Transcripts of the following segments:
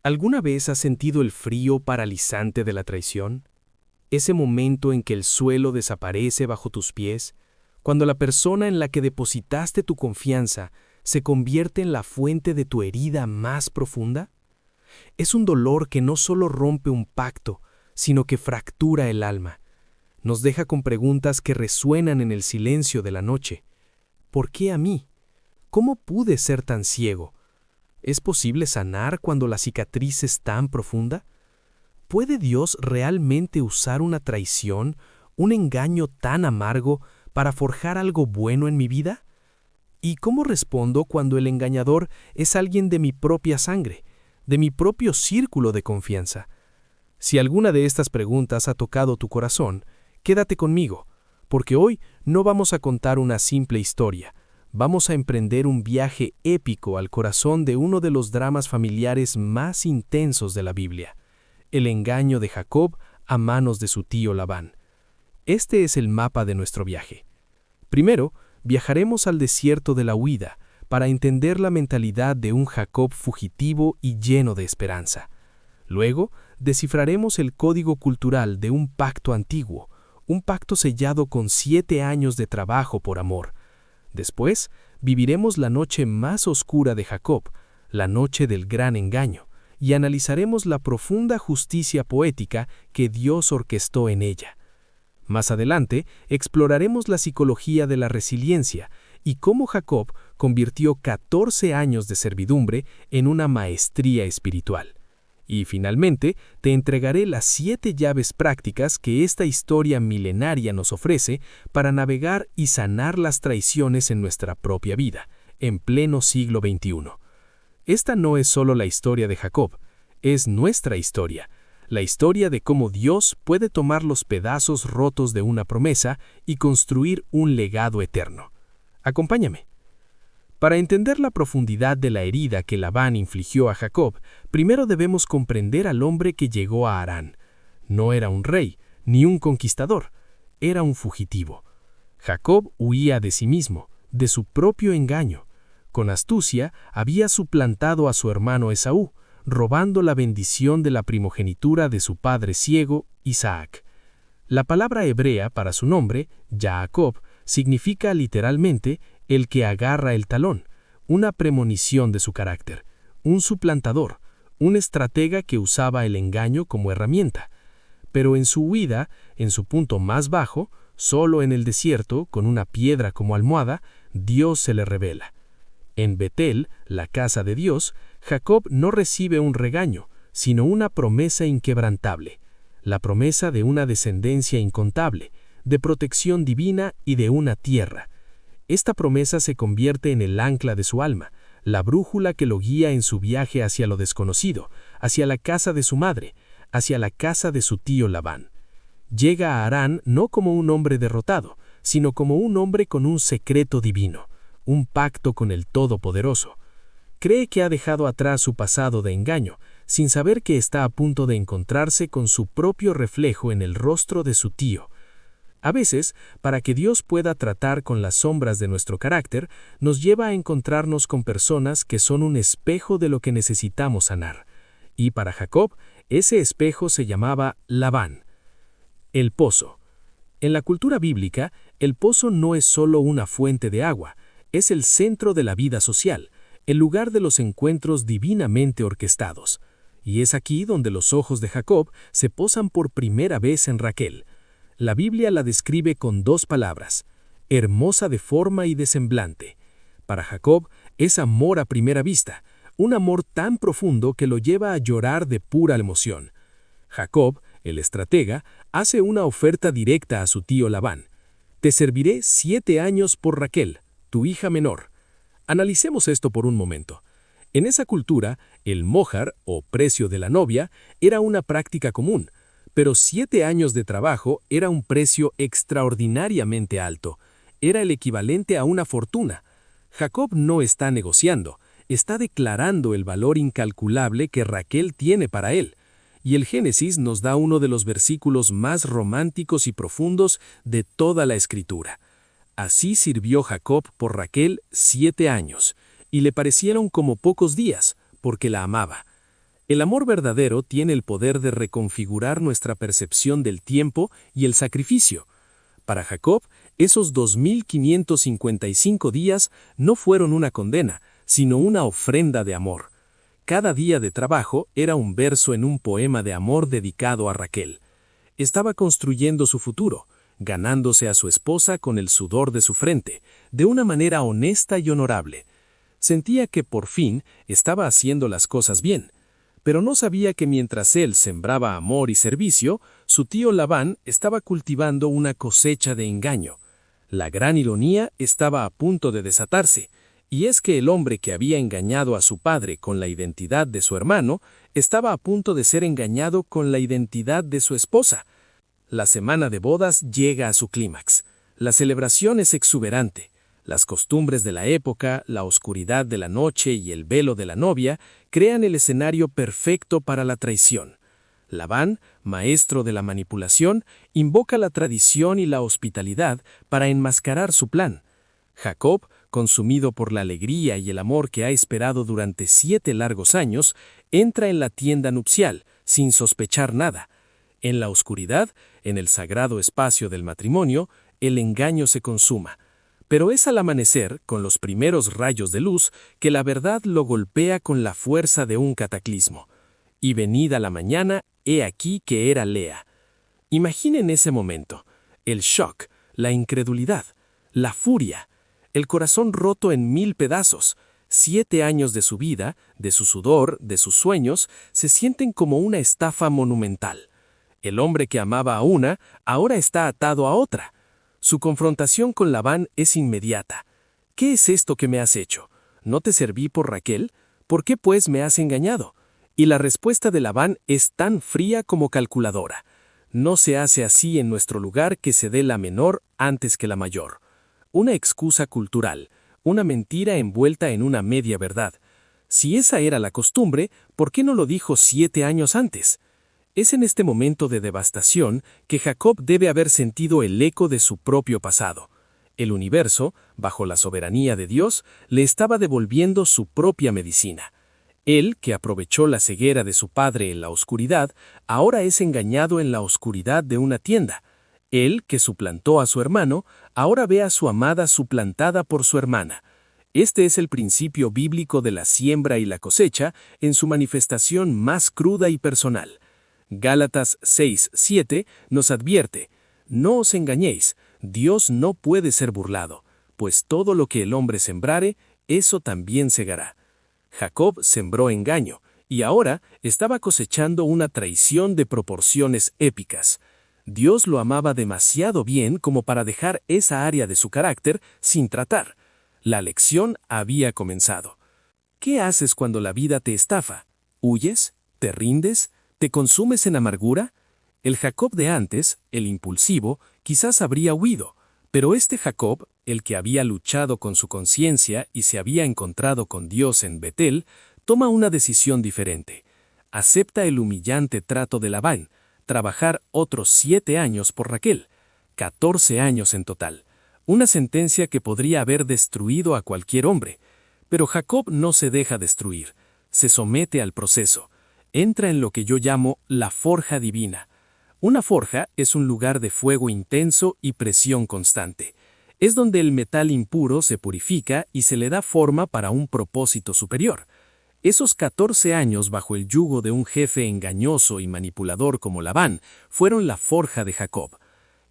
¿Alguna vez has sentido el frío paralizante de la traición? Ese momento en que el suelo desaparece bajo tus pies, cuando la persona en la que depositaste tu confianza se convierte en la fuente de tu herida más profunda. Es un dolor que no solo rompe un pacto, sino que fractura el alma. Nos deja con preguntas que resuenan en el silencio de la noche. ¿Por qué a mí? ¿Cómo pude ser tan ciego? ¿Es posible sanar cuando la cicatriz es tan profunda? ¿Puede Dios realmente usar una traición, un engaño tan amargo, para forjar algo bueno en mi vida? ¿Y cómo respondo cuando el engañador es alguien de mi propia sangre, de mi propio círculo de confianza? Si alguna de estas preguntas ha tocado tu corazón, quédate conmigo, porque hoy no vamos a contar una simple historia. Vamos a emprender un viaje épico al corazón de uno de los dramas familiares más intensos de la Biblia, el engaño de Jacob a manos de su tío Labán. Este es el mapa de nuestro viaje. Primero, viajaremos al desierto de la huida para entender la mentalidad de un Jacob fugitivo y lleno de esperanza. Luego, descifraremos el código cultural de un pacto antiguo, un pacto sellado con 7 años de trabajo por amor. Después, viviremos la noche más oscura de Jacob, la noche del gran engaño, y analizaremos la profunda justicia poética que Dios orquestó en ella. Más adelante, exploraremos la psicología de la resiliencia y cómo Jacob convirtió 14 años de servidumbre en una maestría espiritual. Y finalmente, te entregaré las 7 llaves prácticas que esta historia milenaria nos ofrece para navegar y sanar las traiciones en nuestra propia vida, en pleno siglo XXI. Esta no es solo la historia de Jacob, es nuestra historia, la historia de cómo Dios puede tomar los pedazos rotos de una promesa y construir un legado eterno. Acompáñame. Para entender la profundidad de la herida que Labán infligió a Jacob, primero debemos comprender al hombre que llegó a Harán. No era un rey, ni un conquistador, era un fugitivo. Jacob huía de sí mismo, de su propio engaño. Con astucia había suplantado a su hermano Esaú, robando la bendición de la primogenitura de su padre ciego, Isaac. La palabra hebrea para su nombre, Jacob, significa literalmente el que agarra el talón, una premonición de su carácter, un suplantador, un estratega que usaba el engaño como herramienta. Pero en su huida, en su punto más bajo, solo en el desierto, con una piedra como almohada, Dios se le revela. En Betel, la casa de Dios, Jacob no recibe un regaño, sino una promesa inquebrantable, la promesa de una descendencia incontable, de protección divina y de una tierra. Esta promesa se convierte en el ancla de su alma, la brújula que lo guía en su viaje hacia lo desconocido, hacia la casa de su madre, hacia la casa de su tío Labán. Llega a Harán no como un hombre derrotado, sino como un hombre con un secreto divino, un pacto con el Todopoderoso. Cree que ha dejado atrás su pasado de engaño, sin saber que está a punto de encontrarse con su propio reflejo en el rostro de su tío. A veces, para que Dios pueda tratar con las sombras de nuestro carácter, nos lleva a encontrarnos con personas que son un espejo de lo que necesitamos sanar. Y para Jacob, ese espejo se llamaba Labán. El pozo. En la cultura bíblica, el pozo no es solo una fuente de agua, es el centro de la vida social, el lugar de los encuentros divinamente orquestados. Y es aquí donde los ojos de Jacob se posan por primera vez en Raquel. La Biblia la describe con 2 palabras, hermosa de forma y de semblante. Para Jacob es amor a primera vista, un amor tan profundo que lo lleva a llorar de pura emoción. Jacob, el estratega, hace una oferta directa a su tío Labán. Te serviré 7 años por Raquel, tu hija menor. Analicemos esto por un momento. En esa cultura, el mohar, o precio de la novia, era una práctica común, pero 7 años de trabajo era un precio extraordinariamente alto. Era el equivalente a una fortuna. Jacob no está negociando, está declarando el valor incalculable que Raquel tiene para él. Y el Génesis nos da uno de los versículos más románticos y profundos de toda la Escritura. Así sirvió Jacob por Raquel 7 años, y le parecieron como pocos días, porque la amaba. El amor verdadero tiene el poder de reconfigurar nuestra percepción del tiempo y el sacrificio. Para Jacob, esos 2555 días no fueron una condena, sino una ofrenda de amor. Cada día de trabajo era un verso en un poema de amor dedicado a Raquel. Estaba construyendo su futuro, ganándose a su esposa con el sudor de su frente, de una manera honesta y honorable. Sentía que por fin estaba haciendo las cosas bien, pero no sabía que mientras él sembraba amor y servicio, su tío Labán estaba cultivando una cosecha de engaño. La gran ironía estaba a punto de desatarse, y es que el hombre que había engañado a su padre con la identidad de su hermano, estaba a punto de ser engañado con la identidad de su esposa. La semana de bodas llega a su clímax. La celebración es exuberante. Las costumbres de la época, la oscuridad de la noche y el velo de la novia crean el escenario perfecto para la traición. Labán, maestro de la manipulación, invoca la tradición y la hospitalidad para enmascarar su plan. Jacob, consumido por la alegría y el amor que ha esperado durante 7 largos años, entra en la tienda nupcial, sin sospechar nada. En la oscuridad, en el sagrado espacio del matrimonio, el engaño se consuma. Pero es al amanecer, con los primeros rayos de luz, que la verdad lo golpea con la fuerza de un cataclismo. Y venida la mañana, he aquí que era Lea. Imaginen ese momento, el shock, la incredulidad, la furia, el corazón roto en 1000 pedazos. 7 años de su vida, de su sudor, de sus sueños, se sienten como una estafa monumental. El hombre que amaba a una, ahora está atado a otra. Su confrontación con Labán es inmediata. ¿Qué es esto que me has hecho? ¿No te serví por Raquel? ¿Por qué pues me has engañado? Y la respuesta de Labán es tan fría como calculadora. No se hace así en nuestro lugar que se dé la menor antes que la mayor. Una excusa cultural, una mentira envuelta en una media verdad. Si esa era la costumbre, ¿por qué no lo dijo 7 años antes? Es en este momento de devastación que Jacob debe haber sentido el eco de su propio pasado. El universo, bajo la soberanía de Dios, le estaba devolviendo su propia medicina. Él, que aprovechó la ceguera de su padre en la oscuridad, ahora es engañado en la oscuridad de una tienda. Él, que suplantó a su hermano, ahora ve a su amada suplantada por su hermana. Este es el principio bíblico de la siembra y la cosecha en su manifestación más cruda y personal. Gálatas 6:7 nos advierte: no os engañéis, Dios no puede ser burlado, pues todo lo que el hombre sembrare, eso también segará. Jacob sembró engaño, y ahora estaba cosechando una traición de proporciones épicas. Dios lo amaba demasiado bien como para dejar esa área de su carácter sin tratar. La lección había comenzado. ¿Qué haces cuando la vida te estafa? ¿Huyes? ¿Te rindes? ¿Te consumes en amargura? El Jacob de antes, el impulsivo, quizás habría huido, pero este Jacob, el que había luchado con su conciencia y se había encontrado con Dios en Betel, toma una decisión diferente. Acepta el humillante trato de Labán, trabajar otros 7 años por Raquel, 14 años en total, una sentencia que podría haber destruido a cualquier hombre. Pero Jacob no se deja destruir, se somete al proceso. Entra en lo que yo llamo la forja divina. Una forja es un lugar de fuego intenso y presión constante. Es donde el metal impuro se purifica y se le da forma para un propósito superior. Esos 14 años bajo el yugo de un jefe engañoso y manipulador como Labán fueron la forja de Jacob.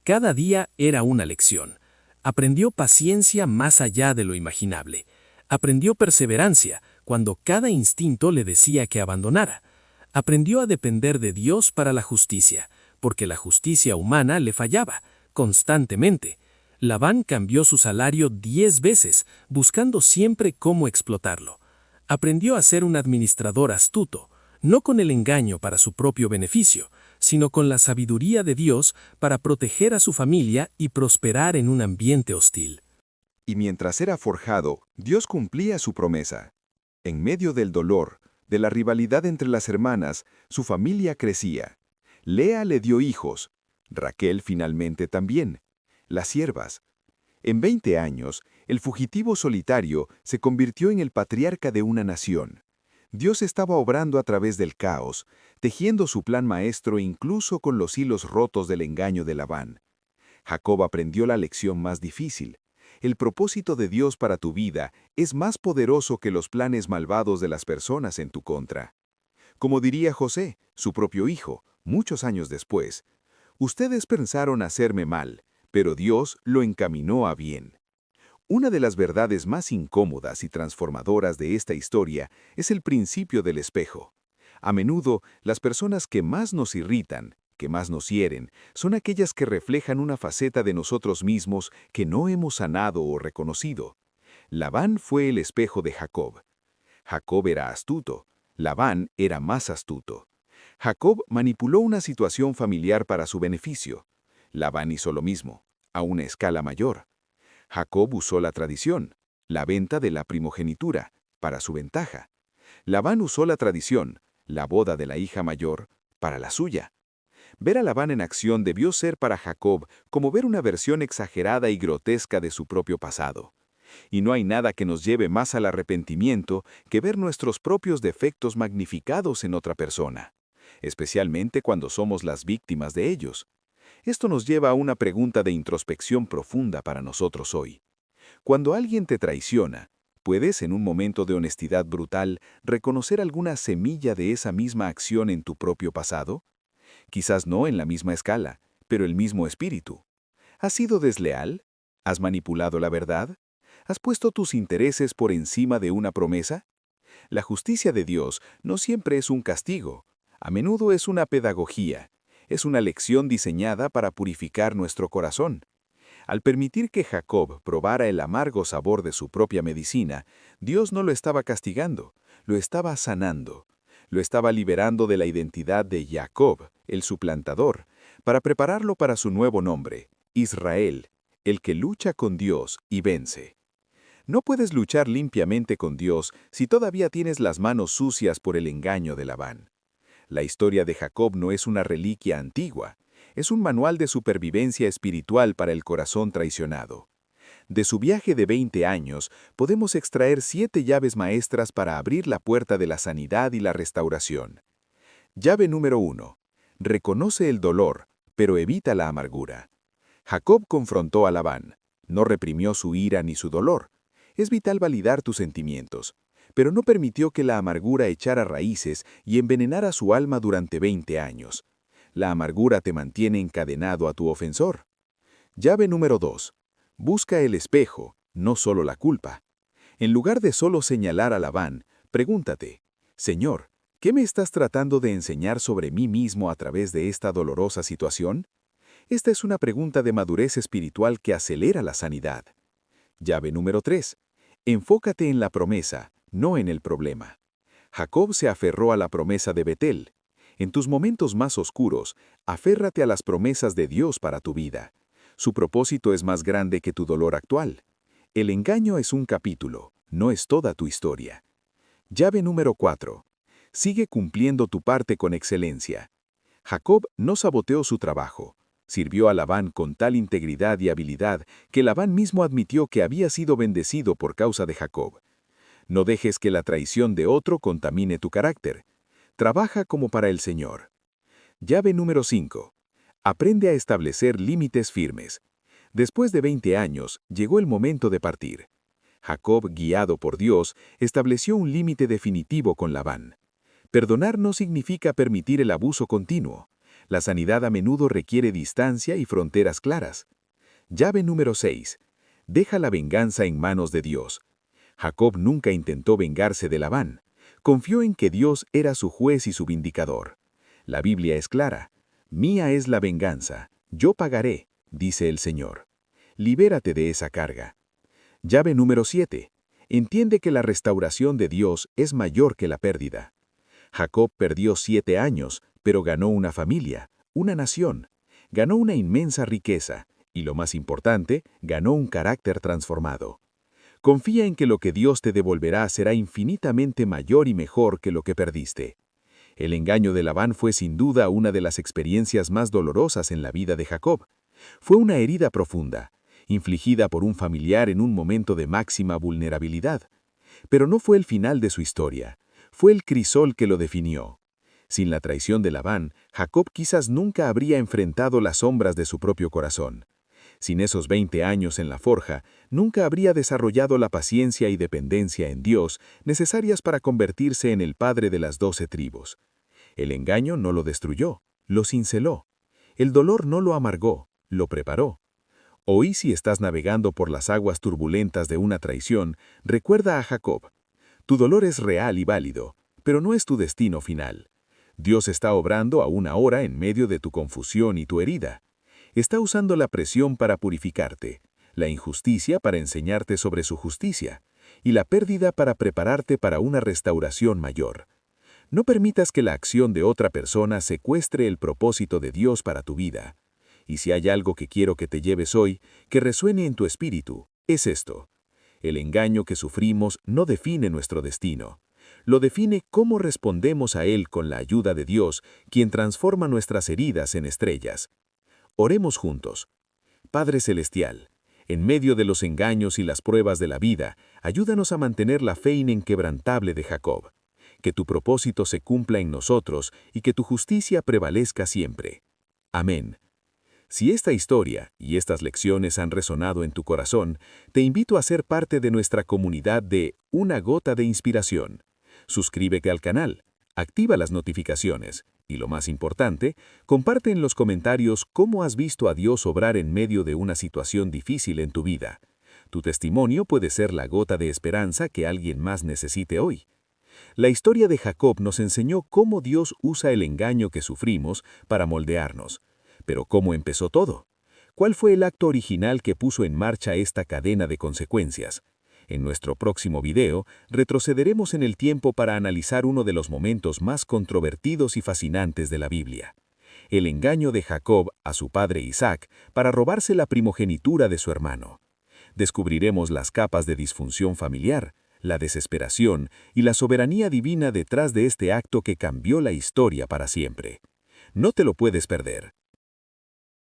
Cada día era una lección. Aprendió paciencia más allá de lo imaginable. Aprendió perseverancia cuando cada instinto le decía que abandonara. Aprendió a depender de Dios para la justicia, porque la justicia humana le fallaba, constantemente. Labán cambió su salario 10 veces, buscando siempre cómo explotarlo. Aprendió a ser un administrador astuto, no con el engaño para su propio beneficio, sino con la sabiduría de Dios para proteger a su familia y prosperar en un ambiente hostil. Y mientras era forjado, Dios cumplía su promesa. En medio del dolor, de la rivalidad entre las hermanas, su familia crecía. Lea le dio hijos, Raquel finalmente también, las siervas. En 20 años, el fugitivo solitario se convirtió en el patriarca de una nación. Dios estaba obrando a través del caos, tejiendo su plan maestro incluso con los hilos rotos del engaño de Labán. Jacob aprendió la lección más difícil. El propósito de Dios para tu vida es más poderoso que los planes malvados de las personas en tu contra. Como diría José, su propio hijo, muchos años después, ustedes pensaron hacerme mal, pero Dios lo encaminó a bien. Una de las verdades más incómodas y transformadoras de esta historia es el principio del espejo. A menudo, las personas que más nos irritan, que más nos hieren, son aquellas que reflejan una faceta de nosotros mismos que no hemos sanado o reconocido. Labán fue el espejo de Jacob. Jacob era astuto. Labán era más astuto. Jacob manipuló una situación familiar para su beneficio. Labán hizo lo mismo, a una escala mayor. Jacob usó la tradición, la venta de la primogenitura, para su ventaja. Labán usó la tradición, la boda de la hija mayor, para la suya. Ver a Labán en acción debió ser para Jacob como ver una versión exagerada y grotesca de su propio pasado. Y no hay nada que nos lleve más al arrepentimiento que ver nuestros propios defectos magnificados en otra persona, especialmente cuando somos las víctimas de ellos. Esto nos lleva a una pregunta de introspección profunda para nosotros hoy. Cuando alguien te traiciona, ¿puedes, en un momento de honestidad brutal, reconocer alguna semilla de esa misma acción en tu propio pasado? Quizás no en la misma escala, pero el mismo espíritu. ¿Has sido desleal? ¿Has manipulado la verdad? ¿Has puesto tus intereses por encima de una promesa? La justicia de Dios no siempre es un castigo, a menudo es una pedagogía. Es una lección diseñada para purificar nuestro corazón. Al permitir que Jacob probara el amargo sabor de su propia medicina, Dios no lo estaba castigando, lo estaba sanando. Lo estaba liberando de la identidad de Jacob, el suplantador, para prepararlo para su nuevo nombre, Israel, el que lucha con Dios y vence. No puedes luchar limpiamente con Dios si todavía tienes las manos sucias por el engaño de Labán. La historia de Jacob no es una reliquia antigua, es un manual de supervivencia espiritual para el corazón traicionado. De su viaje de 20 años, podemos extraer 7 llaves maestras para abrir la puerta de la sanidad y la restauración. Llave número 1. Reconoce el dolor, pero evita la amargura. Jacob confrontó a Labán. No reprimió su ira ni su dolor. Es vital validar tus sentimientos, pero no permitió que la amargura echara raíces y envenenara su alma durante 20 años. La amargura te mantiene encadenado a tu ofensor. Llave número 2. Busca el espejo, no solo la culpa. En lugar de solo señalar a Labán, pregúntate, Señor, ¿qué me estás tratando de enseñar sobre mí mismo a través de esta dolorosa situación? Esta es una pregunta de madurez espiritual que acelera la sanidad. Llave número 3. Enfócate en la promesa, no en el problema. Jacob se aferró a la promesa de Betel. En tus momentos más oscuros, aférrate a las promesas de Dios para tu vida. Su propósito es más grande que tu dolor actual. El engaño es un capítulo, no es toda tu historia. Llave número 4. Sigue cumpliendo tu parte con excelencia. Jacob no saboteó su trabajo. Sirvió a Labán con tal integridad y habilidad que Labán mismo admitió que había sido bendecido por causa de Jacob. No dejes que la traición de otro contamine tu carácter. Trabaja como para el Señor. Llave número 5. Aprende a establecer límites firmes. Después de 20 años, llegó el momento de partir. Jacob, guiado por Dios, estableció un límite definitivo con Labán. Perdonar no significa permitir el abuso continuo. La sanidad a menudo requiere distancia y fronteras claras. Llave número 6. Deja la venganza en manos de Dios. Jacob nunca intentó vengarse de Labán. Confió en que Dios era su juez y su vindicador. La Biblia es clara. Mía es la venganza, yo pagaré, dice el Señor. Libérate de esa carga. Llave número 7. Entiende que la restauración de Dios es mayor que la pérdida. Jacob perdió 7 años, pero ganó una familia, una nación. Ganó una inmensa riqueza y, lo más importante, ganó un carácter transformado. Confía en que lo que Dios te devolverá será infinitamente mayor y mejor que lo que perdiste. El engaño de Labán fue sin duda una de las experiencias más dolorosas en la vida de Jacob. Fue una herida profunda, infligida por un familiar en un momento de máxima vulnerabilidad. Pero no fue el final de su historia. Fue el crisol que lo definió. Sin la traición de Labán, Jacob quizás nunca habría enfrentado las sombras de su propio corazón. Sin esos 20 años en la forja, nunca habría desarrollado la paciencia y dependencia en Dios necesarias para convertirse en el padre de las 12 tribus. El engaño no lo destruyó, lo cinceló. El dolor no lo amargó, lo preparó. Hoy, si estás navegando por las aguas turbulentas de una traición, recuerda a Jacob. Tu dolor es real y válido, pero no es tu destino final. Dios está obrando aún ahora en medio de tu confusión y tu herida. Está usando la presión para purificarte, la injusticia para enseñarte sobre su justicia, y la pérdida para prepararte para una restauración mayor. No permitas que la acción de otra persona secuestre el propósito de Dios para tu vida. Y si hay algo que quiero que te lleves hoy, que resuene en tu espíritu, es esto. El engaño que sufrimos no define nuestro destino. Lo define cómo respondemos a él con la ayuda de Dios, quien transforma nuestras heridas en estrellas. Oremos juntos. Padre Celestial, en medio de los engaños y las pruebas de la vida, ayúdanos a mantener la fe inquebrantable de Jacob. Que tu propósito se cumpla en nosotros y que tu justicia prevalezca siempre. Amén. Si esta historia y estas lecciones han resonado en tu corazón, te invito a ser parte de nuestra comunidad de Una Gota de Inspiración. Suscríbete al canal, activa las notificaciones y, lo más importante, comparte en los comentarios cómo has visto a Dios obrar en medio de una situación difícil en tu vida. Tu testimonio puede ser la gota de esperanza que alguien más necesite hoy. La historia de Jacob nos enseñó cómo Dios usa el engaño que sufrimos para moldearnos. Pero ¿cómo empezó todo? ¿Cuál fue el acto original que puso en marcha esta cadena de consecuencias? En nuestro próximo video, retrocederemos en el tiempo para analizar uno de los momentos más controvertidos y fascinantes de la Biblia. El engaño de Jacob a su padre Isaac para robarse la primogenitura de su hermano. Descubriremos las capas de disfunción familiar, la desesperación y la soberanía divina detrás de este acto que cambió la historia para siempre. No te lo puedes perder.